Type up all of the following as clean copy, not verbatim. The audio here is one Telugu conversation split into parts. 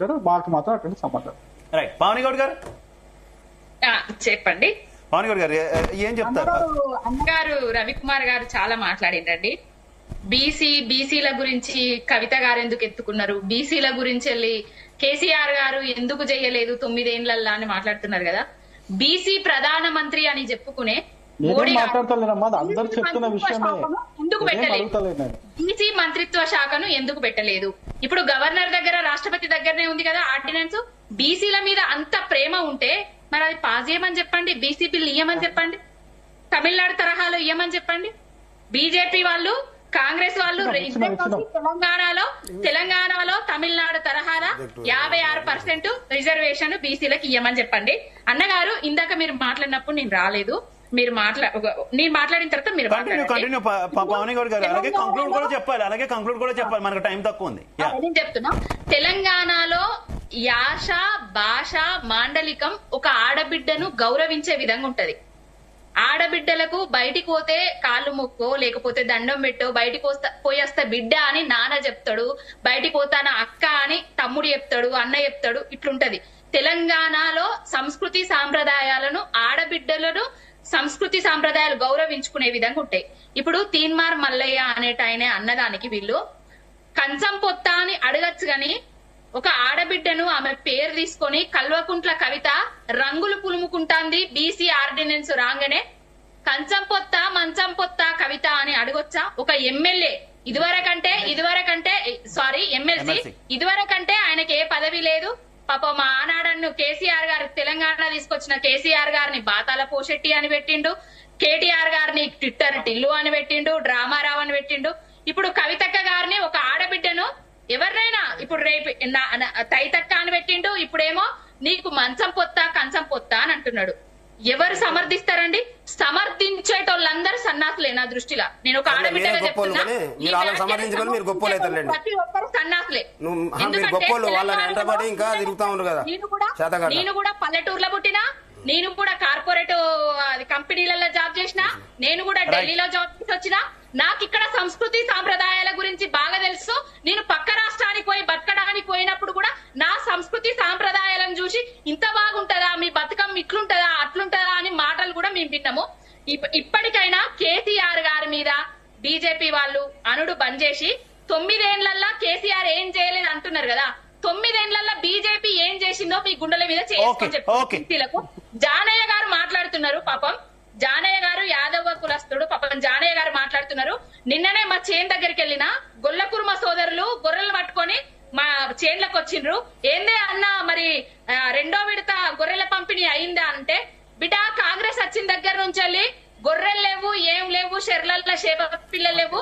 మాకు మాత్రం అటువంటి సంబంధం. రైట్, పావని గౌడ్ గారు చెప్పండి. పావని గౌడ్ గారు ఏం చెప్తారు? అన్నగారు రవికుమార్ గారు చాలా మాట్లాడిండ్రండి. బీసీల గురించి కవిత గారు ఎందుకు ఎత్తుకున్నారు, బీసీల గురించి వెళ్ళి కేసీఆర్ గారు ఎందుకు చేయలేదు 9 ఏళ్లల్లా అని మాట్లాడుతున్నారు కదా. బీసీ ప్రధానమంత్రి అని చెప్పుకునే మోడీ ఎందుకు పెట్టలేదు, బీసీ మంత్రిత్వ శాఖను ఎందుకు పెట్టలేదు? ఇప్పుడు గవర్నర్ దగ్గర రాష్ట్రపతి దగ్గరనే ఉంది కదా ఆర్డినెన్స్. బీసీల మీద అంత ప్రేమ ఉంటే మరి అది పాస్ చేయమని చెప్పండి, బీసీ బిల్ ఇయ్యమని చెప్పండి, తమిళనాడు తరహాలో ఇయ్యమని చెప్పండి. బీజేపీ వాళ్ళు కాంగ్రెస్ వాళ్ళు తెలంగాణలో తమిళనాడు తరహాల 56% రిజర్వేషన్ బీసీలకు ఇయ్యమని చెప్పండి. అన్నగారు ఇందాక మీరు మాట్లాడినప్పుడు నేను రాలేదు, నేను మాట్లాడిన తర్వాత మీరు కంటిన్యూ పావని గౌడ్ గారు. అలాగే కంక్లూడ్ కూడా చెప్పాలి, మనకు టైం తక్కువ ఉంది. నేను చెప్తున్నా, తెలంగాణలో యాస భాష మాండలికం ఒక ఆడబిడ్డను గౌరవించే విధంగా ఉంటది. ఆడబిడ్డలకు బయటికి పోతే కాళ్ళు మొక్కో లేకపోతే దండం పెట్టో బయటికి పోయేస్తా బిడ్డ అని నాన్న చెప్తాడు, బయటికి పోతాన అక్క అని తమ్ముడు చెప్తాడు, అన్న చెప్తాడు, ఇట్లుంటది. తెలంగాణలో సంస్కృతి సాంప్రదాయాలను ఆడబిడ్డలను సంస్కృతి సాంప్రదాయాలు గౌరవించుకునే విధంగా ఉంటాయి. ఇప్పుడు తీన్మార్ మల్లయ్య అనేటాయనే అన్నదానికి వీళ్ళు కంచం పొత్త అని అడగచ్చు గాని ఒక ఆడబిడ్డను ఆమె పేరు తీసుకొని కల్వకుంట్ల కవిత రంగులు పులుముకుంటాంది బీసీ ఆర్డినెన్స్ రాగానే కంచం పొత్త మంచం పొత్త కవిత అని అడగొచ్చా? ఒక ఎమ్మెల్యే ఎమ్మెల్సీ ఇదివరకంటే ఆయనకి ఏ పదవి లేదు. పాప మా ఆనాడన్ను కేసీఆర్ గారు తెలంగాణ తీసుకొచ్చిన కేసీఆర్ గారిని బాతాల పోషెట్టి అని పెట్టిండు, కేటీఆర్ గారిని ట్విట్టర్ టిల్లు అని పెట్టిండు, డ్రామారావు అని పెట్టిండు. ఇప్పుడు కవితక్క గారిని ఒక ఆడబిడ్డను ఎవరినైనా ఇప్పుడు రేపు తైతక్క అని పెట్టిండు, ఇప్పుడేమో నీకు మంచం పొత్తా కంచం పొత్తా అని అంటున్నాడు. ఎవరు సమర్థిస్తారండి? సమర్థించేటోళ్ళందరూ సన్నాసులే నా దృష్టిలో. నేను ఒక ఆడబిడ్డగా చెప్తున్నా, ప్రతి ఒక్కరు సన్నాసులే. నేను కూడా పల్లెటూరులో పుట్టినా, నేను కూడా కార్పొరేట్ కంపెనీలలో జాబ్ చేసిన, నేను కూడా ఢిల్లీలో జాబ్ చేసి వచ్చినా. నాకు ఇక్కడ సంస్కృతి సాంప్రదాయాల గురించి బాగా తెలుసు. నేను పక్క రాష్ట్రానికి పోయి బతకడానికి పోయినప్పుడు కూడా నా సంస్కృతి సాంప్రదాయాలను చూసి ఇంత బాగుంటదా, మీ బతుకమ్మ ఇట్లుంటదా అట్లుంటదా అని మాటలు కూడా మేము విన్నాము. ఇప్పటికైనా కేసీఆర్ గారి మీద బీజేపీ వాళ్ళు అనుడు బంద్ చేసి 9 ఏళ్లల్లా కేసీఆర్ ఏం చేయలేదు అంటున్నారు కదా, 9 ఏళ్లల్లా బీజేపీ ఏం చేసిందో మీ గుండెల మీద చేసుకొని చెప్పి జానయ్య గారు మాట్లాడుతున్నారు. పాపం జానయ్య గారు యాదవ కులస్తుడు, పాపం జానయ్య గారు మాట్లాడుతున్నారు. నిన్ననే మా చేన్ దగ్గరికి వెళ్ళిన గొల్లకుర్మ సోదరులు గొర్రెలు పట్టుకొని మా చేన్లకు వచ్చిండ్రు. ఏందే అన్న మరి 2వ విడత గొర్రెల పంపిణీ అయిందా అంటే, బిడ్డ కాంగ్రెస్ వచ్చిన దగ్గర నుంచి వెళ్ళి గొర్రెలు లేవు, ఏం లేవు, షెర్లల్ల షేప పిల్లలు లేవు,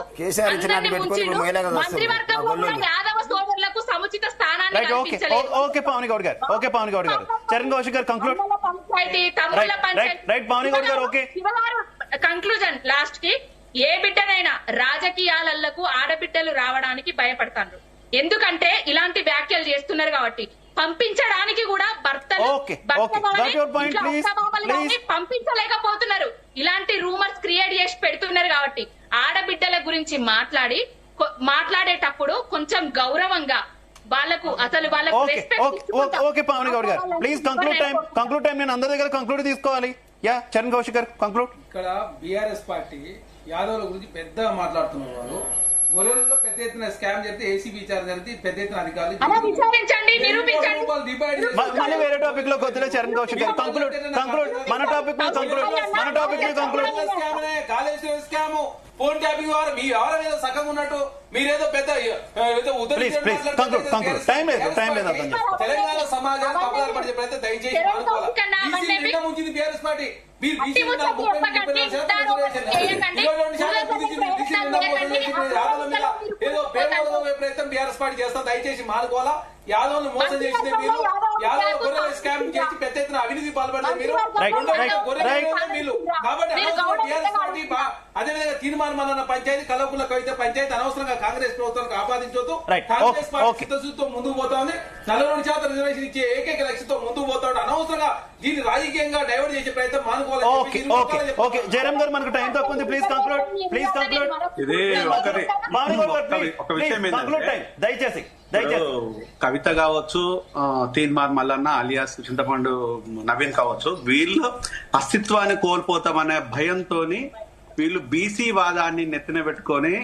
మంత్రివర్గంలో కూడా యాదవ సోదరులకు సముచిత స్థానాన్ని ఓకే పావని గౌడ్ గారు, చరణ్ కౌశిక్ గారు కంక్లూడ్. పంచాయతీ తమ్ముళ్ళ పంచాయతీ కంక్లూజన్ లాస్ట్ కి ఏ బిడ్డనైనా రాజకీయాలకు ఆడబిడ్డలు రావడానికి భయపడతారు. ఎందుకంటే ఇలాంటి వ్యాఖ్యలు చేస్తున్నారు కాబట్టి పంపించడానికి కూడా భర్తలు పంపించలేకపోతున్నారు. ఇలాంటి రూమర్స్ క్రియేట్ చేసి పెడుతున్నారు కాబట్టి ఆడబిడ్డల గురించి మాట్లాడేటప్పుడు కొంచెం గౌరవంగా వాళ్ళకు అసలు వాళ్ళకు ఓకే పావని గౌడ్ గారు ప్లీజ్ కంక్లూడ్ టైం. నేను అందరి దగ్గర కంక్లూడ్ తీసుకోవాలి. యా చరణ్ కౌశిక్ గారు కంక్లూడ్. ఇక్కడ బీఆర్ఎస్ పార్టీ యాదవుల గురించి పెద్దగా మాట్లాడుతున్నారు. వాళ్ళు గొర్రెలలో పెద్ద ఎత్తున స్కామ్ చేస్తే ఏసీబీ విచారణ జరిగితే పెద్ద ఎత్తున అధికారులు మళ్ళీ వేరే టాపిక్ లో కొద్దిగా చరణ్ కౌశిక్ గారు కంక్లూడ్. మన topic Kaleshwaram scam phone tapping వారు మీ ఎవరి మీద సగం ఉన్నట్టు మీరేదో పెద్ద తెలంగాణ సమాజాన్ని తప్పుదారి పడితే ప్రయత్నం దయచేసి ముంచింది బీఆర్ఎస్ పార్టీ. మీరు ఏదో ప్రయత్నం బీఆర్ఎస్ పార్టీ చేస్తాం, దయచేసి మానుకోవాలా. యాదవ్ను మోసం చేసిందే మీరు, యాదవ్ గొర్రెల స్కామ్ చేసి పెద్ద ఎత్తున అవినీతి పాల్పడితే మీరు, మీరు కాబట్టి బీఆర్ఎస్ పార్టీ అదేవిధంగా తీర్మానం పంచాయతీ కలవకుల కవిత పంచాయతీ అనవసరంగా కాంగ్రెస్ ప్రభుత్వానికి ఆపాదించొద్దు. కాంగ్రెస్ పార్టీ చిత్తశుద్ధితో ముందుకు పోతోంది, 42% రిజర్వేషన్ ఇచ్చే ఏకైక లక్ష్యంతో ముందుకు పోతాడు. అనవసరంగా దీన్ని రాజకీయంగా డైవర్ట్ చేసే ప్రయత్నం మానుకోవాలి. జయరామ్ గారు మనకు టైం తక్కువ ఉంది, ప్లీజ్ కంక్లూడ్. ఇది ఒక విషయం దయచేసి దయచేసి. కవిత కావచ్చు, తీన్మార్ మల్లన్న అలియాస్ చింతపండు నవీన్ కావచ్చు, వీళ్ళు అస్తిత్వాన్ని కోల్పోతామనే భయంతోని వీళ్ళు బీసీ వాదాన్ని నెత్తిన పెట్టుకొని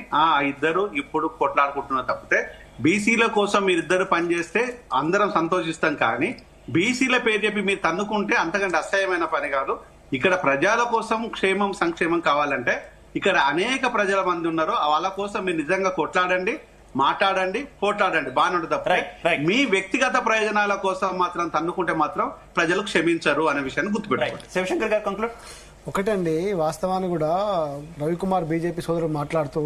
ఇద్దరు ఇప్పుడు కొట్లాడుకుంటున్నారు తప్పితే బీసీల కోసం మీరిద్దరు పనిచేస్తే అందరం సంతోషిస్తాం. కానీ బీసీల పేరు చెప్పి మీరు తన్నుకుంటే అంతకంటే అసహ్యమైన పని కాదు. ఇక్కడ ప్రజల కోసం క్షేమం సంక్షేమం కావాలంటే ఇక్కడ అనేక ప్రజల మంది ఉన్నారు, వాళ్ళ కోసం మీరు నిజంగా కొట్లాడండి, మాట్లాడండి, పోట్లాడండి, బాగానే ఉంటుంది తప్ప మీ వ్యక్తిగత ప్రయోజనాల కోసం మాత్రం తన్నుకుంటే మాత్రం ప్రజలు క్షమించరు అనే విషయాన్ని గుర్తుపెట్టుకోండి. శివశంకర్ గారు కంక్లూడ్. ఒకటండి, వాస్తవాన్ని కూడా రవికుమార్ బీజేపీ సోదరుడు మాట్లాడుతూ